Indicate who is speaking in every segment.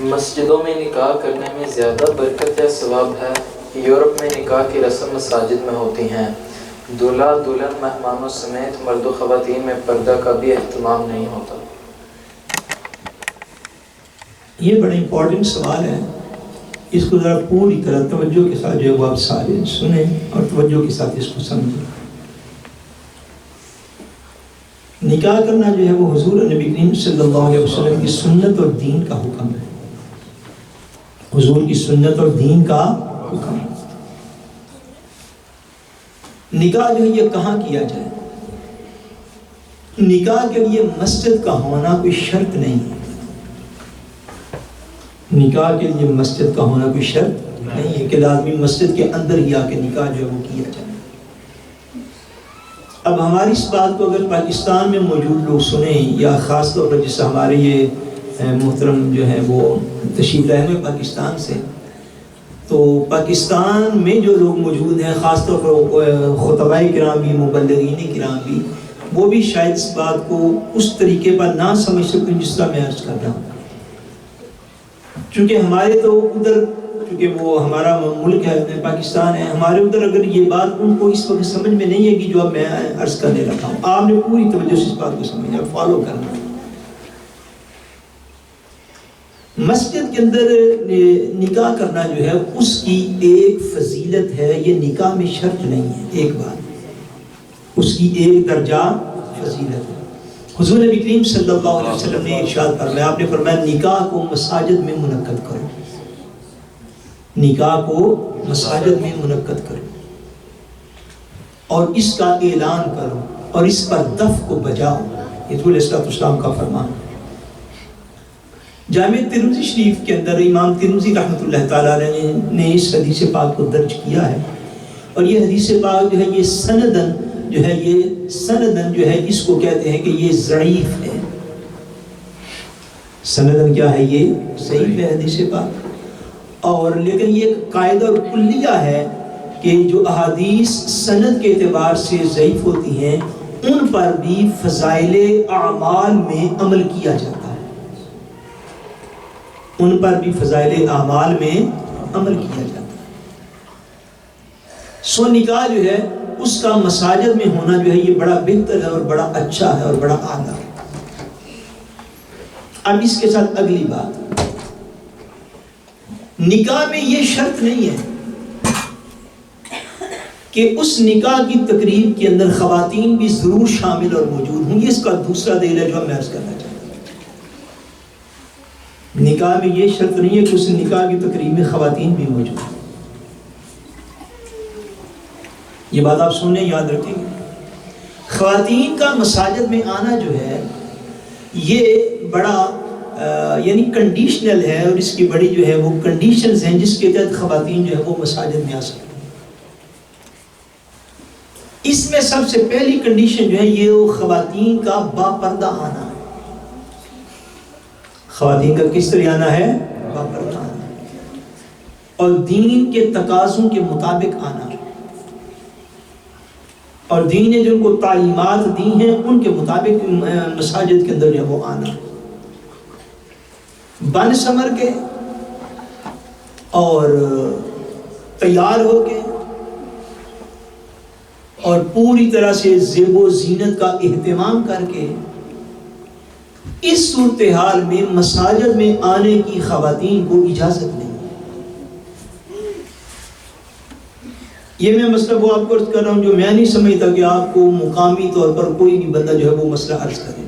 Speaker 1: مسجدوں میں نکاح کرنے میں زیادہ برکت یا ثواب ہے؟ یورپ میں نکاح کی رسم مساجد میں ہوتی ہیں، دولہا دلہن مہمانوں سمیت مرد و خواتین میں پردہ کا بھی اہتمام نہیں ہوتا۔
Speaker 2: یہ بڑا امپورٹنٹ سوال ہے، اس کو ذرا پوری طرح توجہ کے ساتھ جو ہے وہ آپ سارے سنیں اور توجہ کے ساتھ اس کو سمجھیں۔ نکاح کرنا جو ہے وہ حضور نبی کریم صلی اللہ علیہ وسلم کی سنت اور دین کا حکم ہے، حضور کی سنت اور دین کا حکم ہے۔ نکاح جو ہے یہ کہاں کیا جائے؟ نکاح کے لیے مسجد کا ہونا کوئی شرط نہیں ہے، نکاح کے لیے مسجد کا ہونا کوئی شرط نہیں ہے کہ لازمی مسجد کے اندر ہی آ کے نکاح جو ہے وہ کیا جائے۔ اب ہماری اس بات کو اگر پاکستان میں موجود لوگ سنیں، یا خاص طور پر جس ہمارے یہ محترم جو ہے وہ تشریف لائے ہوئے پاکستان سے، تو پاکستان میں جو لوگ موجود ہیں، خاص طور پر خطباء کرام بھی، مبلغین کرام بھی، وہ بھی شاید اس بات کو اس طریقے پر نہ سمجھ سکیں جس طرح میں عرض کر رہا ہوں، چونکہ ہمارے تو ادھر، چونکہ وہ ہمارا ملک ہے پاکستان ہے، ہمارے ادھر اگر یہ بات ان کو اس وقت سمجھ میں نہیں ہے کہ جو اب میں عرض کرنے لگا ہوں، آپ نے پوری توجہ سے اس بات کو سمجھنا، فالو کرنا۔ مسجد کے اندر نکاح کرنا جو ہے اس کی ایک فضیلت ہے، یہ نکاح میں شرط نہیں ہے، ایک بات اس کی ایک درجہ فضیلت ہے۔ حضور نبی کریم صلی اللہ علیہ وسلم نے ارشاد فرمایا، آپ نے فرمایا نکاح کو مساجد میں منعقد کرو، نکاح کو مساجد میں منعقد کرو اور اس کا اعلان کرو اور اس پر دف کو بجاؤ، یہ رسول اللہ صلی اللہ علیہ وسلم کا فرمان ہے۔ جامع ترمذی شریف کے اندر امام ترمذی رحمۃ اللہ تعالیٰ علیہ نے اس حدیث پاک کو درج کیا ہے، اور یہ حدیث پاک جو ہے یہ سندن جو ہے، یہ سندن جو ہے اس کو کہتے ہیں کہ یہ ضعیف ہے، سندن کیا ہے؟ یہ ضعیف ہے حدیث پاک، اور لیکن یہ قاعدہ اور کلیہ ہے کہ جو احادیث سند کے اعتبار سے ضعیف ہوتی ہیں ان پر بھی فضائل اعمال میں عمل کیا جاتا ہے، ان پر بھی فضائل اعمال میں عمل کیا جاتا ہے۔ سو نکاح جو ہے اس کا مساجد میں ہونا جو ہے یہ بڑا بہتر ہے اور بڑا اچھا ہے اور بڑا اعلیٰ ہے۔ اب اس کے ساتھ اگلی بات، نکاح میں یہ شرط نہیں ہے کہ اس نکاح کی تقریب کے اندر خواتین بھی ضرور شامل اور موجود ہوں، یہ اس کا دوسرا دلیل ہے جو میں عرض کرنا چاہتا ہوں۔ نکاح میں یہ شرط نہیں ہے کہ اس نکاح کی تقریب میں خواتین بھی موجود ہیں، یہ بات آپ سنیں، یاد رکھیں گے۔ خواتین کا مساجد میں آنا جو ہے یہ بڑا یعنی کنڈیشنل ہے، اور اس کی بڑی جو ہے وہ کنڈیشنز ہیں جس کے تحت خواتین جو ہے وہ مساجد میں آ سکتی ہیں۔ اس میں سب سے پہلی کنڈیشن جو ہے یہ خواتین کا با پردہ آنا ہے۔ خواتین کا کس طرح آنا ہے؟ با پردہ آنا، اور دین کے تقاضوں کے مطابق آنا، اور دین نے جو ان کو تعلیمات دی ہیں ان کے مطابق مساجد کے اندر جو وہ آنا، بن سمر کے اور تیار ہو کے اور پوری طرح سے زیب و زینت کا اہتمام کر کے، اس صورتحال میں مساجد میں آنے کی خواتین کو اجازت نہیں۔ یہ میں مسئلہ وہ آپ کو عرض کر رہا ہوں جو میں نہیں سمجھتا کہ آپ کو مقامی طور پر کوئی بھی بندہ جو ہے وہ مسئلہ عرض کرے،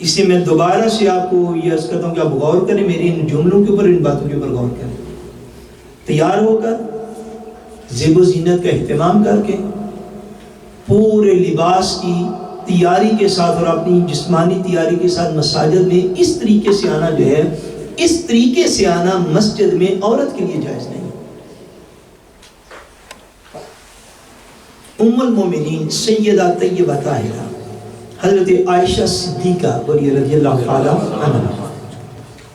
Speaker 2: اس سے میں دوبارہ سے آپ کو یہ عرض کرتا ہوں کہ آپ غور کریں، میری ان جملوں کے اوپر، ان باتوں کے اوپر غور کریں۔ تیار ہو کر زیب و زینت کا اہتمام کر کے پورے لباس کی تیاری کے ساتھ اور اپنی جسمانی تیاری کے ساتھ مساجد میں اس طریقے سے آنا جو ہے، اس طریقے سے آنا مسجد میں عورت کے لیے جائز نہیں۔ ام المومنین سیدہ طیبہ طاہرہ حضرت عائشہ صدیقہ رضی اللہ تعالی عنہا،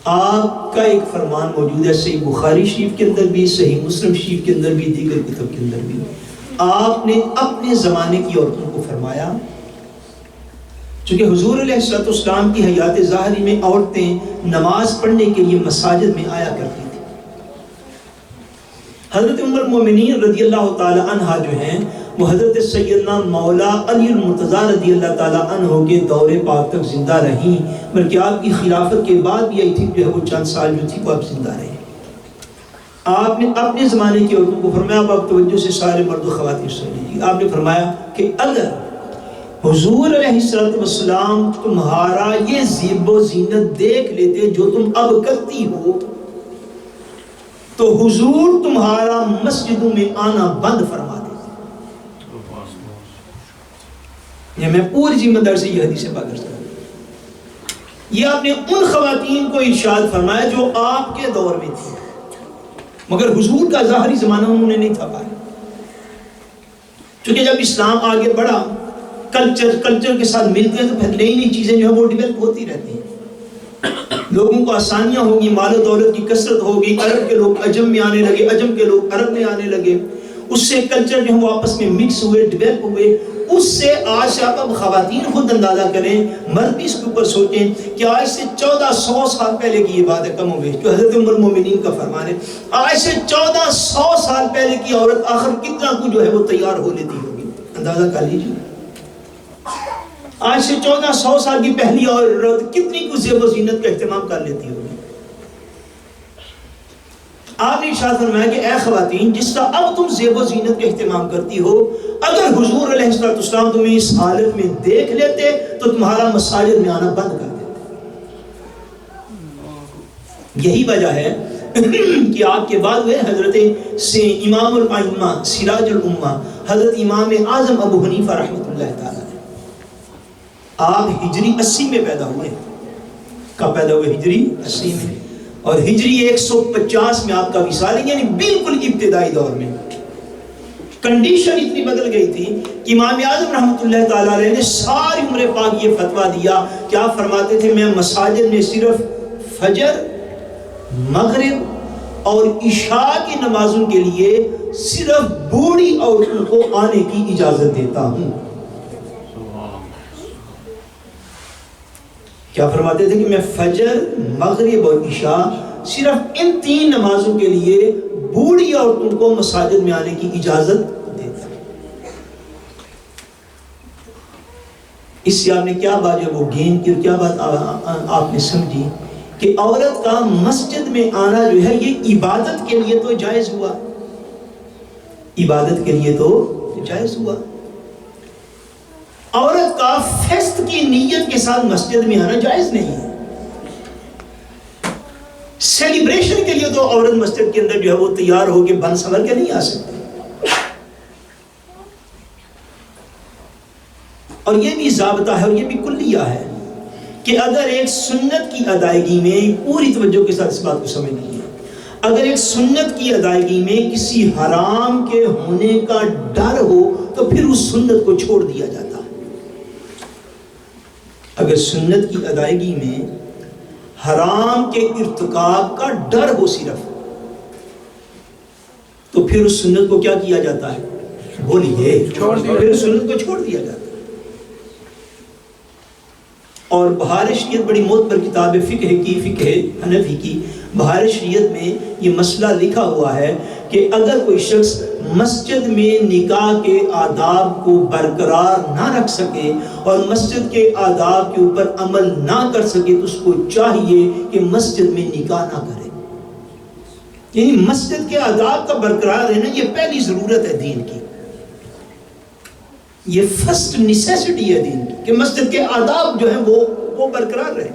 Speaker 2: آپ کا ایک فرمان موجود ہے صحیح بخاری شریف کے اندر بھی، صحیح مسلم شریف کے اندر بھی، دیگر کتب کے اندر بھی۔ آپ نے اپنے زمانے کی عورتوں کو فرمایا چونکہ حضور علیہ السلام کی حیات ظاہری میں عورتیں نماز پڑھنے کے لیے مساجد میں آیا کرتی تھی. حضرت ام المومنین رضی اللہ تعالی عنہ جو ہیں وہ حضرت سیدنا مولا علی المرتضیٰ رضی اللہ تعالی عنہ کے دور پاک تک زندہ رہیں، بلکہ آپ کی خلافت کے بعد بھی آئی تھی جو ہے وہ چند سال جو تھی وہ اب زندہ رہے. آپ نے اپنے زمانے کی عورتوں کو فرمایا، آپ توجہ سے سارے مرد و خواتین سن لیجیے، آپ نے فرمایا کہ اگر حضور علیہ السلام تمہارا یہ زیب و زینت دیکھ لیتے جو تم اب کرتی ہو تو حضور تمہارا مسجدوں میں آنا بند فرما دیتے. یہ میں پوری ذمہ داری سے یہ حدیث پاک کرتا ہوں. یہ آپ نے ان خواتین کو ارشاد فرمایا جو آپ کے دور میں تھی، مگر حضور کا ظاہری زمانہ انہوں نے نہیں تھا پایا. چونکہ جب اسلام آگے بڑھا، کلچر کے ساتھ ملتے ہیں تو پھر نئی چیزیں جو ہے وہ ڈیولپ ہوتی رہتی ہیں. لوگوں کو آسانیاں ہوگی، مال و دولت کی کثرت ہوگی، عرب کے لوگ عجم میں آنے لگے، عجم کے لوگ عرب میں آنے لگے، اس سے کلچر جو ہے وہ آپس میں مکس ہوئے، ڈیولپ ہوئے. اس سے آج سے آپ اب خواتین خود اندازہ کریں، مرد بھی اس کے اوپر سوچیں کہ آج سے 1400 سال پہلے کی یہ بات ہے، کم ہو گئی، جو حضرت ام المومنین کا فرمان ہے. آج سے 1400 سال پہلے کی عورت آخر کتنا کو جو ہے وہ تیار ہو لیتی ہوگی، اندازہ کر لیجیے. آج سے 1400 سال کی پہلی عورت کتنی کو زیب و زینت کا اہتمام کر لیتی ہوگی. آپ نے ارشاد فرمایا کہ اے خواتین، جس کا اب تم زیب و زینت کا اہتمام کرتی ہو، اگر حضور علیہ السلام تمہیں اس حالت میں دیکھ لیتے تو تمہارا مساجد میں آنا بند کر دیتے. یہی وجہ ہے کہ آپ کے بعد ہوئے حضرت سے امام الائمہ سراج الامہ حضرت امام اعظم ابو حنیفہ رحمۃ اللہ تعالی، آپ ہجری 80 میں پیدا ہوئے. کب پیدا ہوئے؟ ہجری 80 میں. اور ہجری 150 میں آپ کا وصال ہے، یعنی بالکل ابتدائی دور میں. کنڈیشن اتنی بدل گئی تھی کہ امام اعظم رحمۃ اللہ تعالیٰ علیہ نے ساری عمر پاک یہ فتویٰ دیا کہ آپ فرماتے تھے میں مساجد میں صرف فجر، مغرب اور عشاء کی نمازوں کے لیے صرف بوڑھی عورتوں کو آنے کی اجازت دیتا ہوں. کیا فرماتے تھے کہ میں فجر، مغرب اور عشاء صرف ان 3 نمازوں کے لیے بوڑھی عورتوں کو مساجد میں آنے کی اجازت دیتا ہوں. اس سے آپ نے کیا بات ہے وہ گین کی، اور کیا بات آپ نے سمجھی کہ عورت کا مسجد میں آنا جو ہے یہ عبادت کے لیے تو جائز ہوا، عبادت کے لیے تو جائز ہوا. عورت کا فیسٹ کی نیت کے ساتھ مسجد میں آنا جائز نہیں ہے. سیلیبریشن کے لیے تو عورت مسجد کے اندر جو ہے وہ تیار ہو کے بن سنور کے نہیں آ سکتی. اور یہ بھی ضابطہ ہے اور یہ بھی کلیہ ہے کہ اگر ایک سنت کی ادائیگی میں، پوری توجہ کے ساتھ اس بات کو سمجھ لیجیے، اگر ایک سنت کی ادائیگی میں کسی حرام کے ہونے کا ڈر ہو تو پھر اس سنت کو چھوڑ دیا جاتا ہے. اگر سنت کی ادائیگی میں حرام کے ارتکاب کا ڈر ہو صرف، تو پھر اس سنت کو کیا کیا جاتا ہے؟ بولیے، پھر اس سنت کو چھوڑ دیا جاتا ہے. اور بہار شریعت بڑی معتبر کتاب فقہ حنفی کی بہار شریعت میں یہ مسئلہ لکھا ہوا ہے کہ اگر کوئی شخص مسجد میں نکاح کے آداب کو برقرار نہ رکھ سکے اور مسجد کے آداب کے اوپر عمل نہ کر سکے تو اس کو چاہیے کہ مسجد میں نکاح نہ کرے. یعنی مسجد کے آداب کا برقرار رہنا یہ پہلی ضرورت ہے دین کی، یہ فرسٹ نیسیسٹی ہے دین کی کہ مسجد کے آداب جو ہیں وہ برقرار رہے.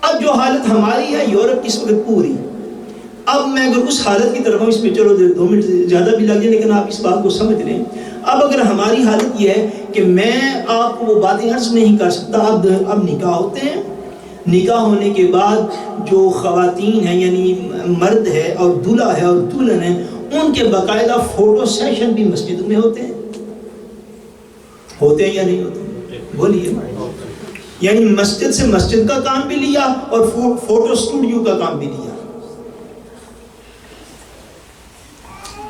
Speaker 2: اب جو حالت ہماری ہے یورپ کی اس وقت پوری، اب میں اگر اس حالت کی طرف ہوں، اس میں چلو 2 منٹ زیادہ بھی لگ جائے لیکن آپ اس بات کو سمجھ لیں. اب اگر ہماری حالت یہ ہے کہ میں آپ کو وہ باتیں عرض نہیں کر سکتا، اب نکاح ہوتے ہیں، نکاح ہونے کے بعد جو خواتین ہیں یعنی مرد ہے اور دلہا ہے اور دلہن ہے، ان کے باقاعدہ فوٹو سیشن بھی مسجدوں میں ہوتے ہیں یا نہیں ہوتے؟ بولیے. یعنی مسجد سے مسجد کا کام بھی لیا اور فوٹو اسٹوڈیو کا کام بھی لیا.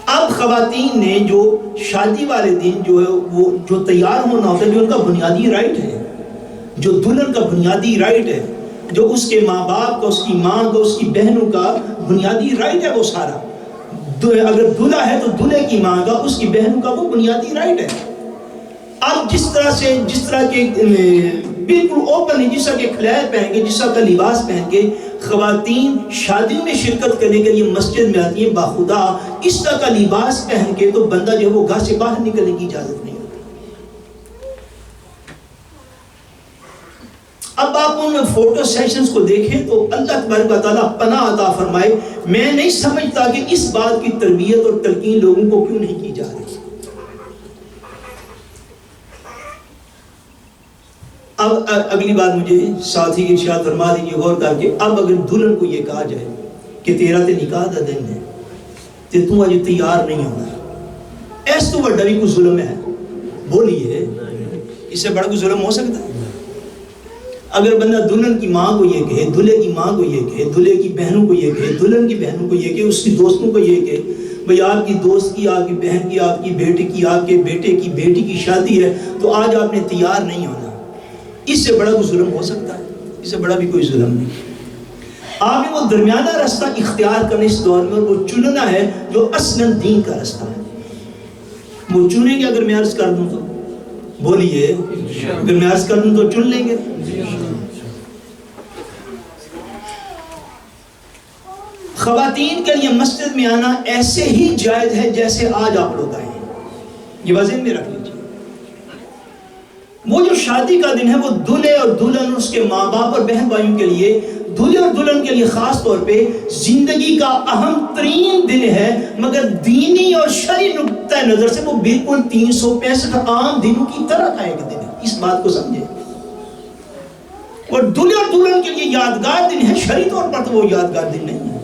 Speaker 2: اب خواتین نے جو شادی والے دن جو ہے وہ جو تیار ہونا ہوتا ہے، جو ان کا بنیادی رائٹ ہے، جو دلہن کا بنیادی رائٹ ہے، جو اس کے ماں باپ کا، اس کی ماں کا، اس کی بہنوں کا بنیادی رائٹ ہے، وہ سارا اگر دلہا ہے تو دلہے کی ماں کا، اس کی بہنوں کا وہ بنیادی رائٹ ہے۔ اب جس طرح کے بالکل اوپن، جس طرح کے خلیر پہن کے، جس طرح کا لباس پہن کے خواتین شادی میں شرکت کرنے کے لیے مسجد میں آتی ہیں، باخدا اس طرح کا لباس پہن کے تو بندہ جو ہے وہ گھر سے باہر نکلنے کی اجازت نہیں ہوتی۔ اب آپ ان فوٹو سیشنز کو دیکھیں تو اللہ تبارک و تعالیٰ پناہ عطا فرمائے، میں نہیں سمجھتا کہ اس بات کی تربیت اور تلقین لوگوں کو کیوں نہیں کی جا رہی۔ اب اگلی بات مجھے ساتھی ارشاد فرما دیجیے غور کر کے، اب اگر دلہن کو یہ کہا جائے کہ تیرا تے نکاح دا دن ہے تے تو اج تیار نہیں ہونا، اس تو بڑا بھی کوئی ظلم ہے؟ بولیے، اس سے بڑا کوئی ظلم ہو سکتا ہے؟ اگر بندہ دلہن کی ماں کو یہ کہے، دلہے کی ماں کو یہ کہے، دلہے کی بہنوں کو یہ کہے، دلہن کی بہنوں کو یہ کہے، اس کی دوستوں کو یہ کہے بھئی آپ کی دوست کی، آپ کی بہن کی، آپ کی بیٹی کی، آپ کے بیٹے کی بیٹی کی شادی ہے تو آج آپ نے تیار نہیں ہونا، اس سے بڑا کوئی ظلم ہو سکتا ہے؟ اس سے بڑا بھی کوئی ظلم نہیں۔ آپ نے وہ درمیانہ راستہ اختیار کرنا اس دور میں، اور وہ چننا ہے جو اصلاً دین کا راستہ ہے۔ وہ چنیں گے، اگر میں عرض کر دوں تو بولیے، اگر میں عرض کر دوں تو چن لیں گے؟ خواتین کے لیے مسجد میں آنا ایسے ہی جائز ہے جیسے آج آپ لوگ آئے ہیں، یہ ذہن میں رکھ لیجیے۔ وہ جو شادی کا دن ہے وہ دلہے اور دلہن، اس کے ماں باپ اور بہن بھائیوں کے لیے، دلہے اور دلہن کے لیے خاص طور پہ زندگی کا اہم ترین دن ہے، مگر دینی اور شرعی نقطہ نظر سے وہ بالکل 365 عام دنوں کی طرح کا ایک دن ہے، اس بات کو سمجھے۔ اور دلہے اور دلہن کے لیے یادگار دن ہے، شرعی طور پر تو وہ یادگار دن نہیں ہے۔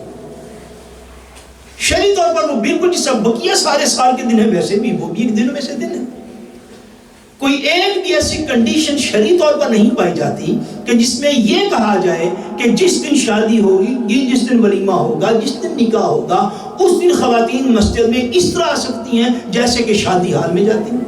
Speaker 2: شرعی طور پر وہ بالکل جس طرح بقیہ سارے سال کے دن ہے ویسے بھی وہ بھی ایک دنوں میں سے دن ہے۔ کوئی ایک بھی ایسی کنڈیشن شرعی طور پر نہیں پائی جاتی کہ جس میں یہ کہا جائے کہ جس دن شادی ہوگی، جس دن ولیمہ ہوگا، جس دن نکاح ہوگا، اس دن خواتین مسجد میں اس طرح آ سکتی ہیں جیسے کہ شادی حال میں جاتی ہیں۔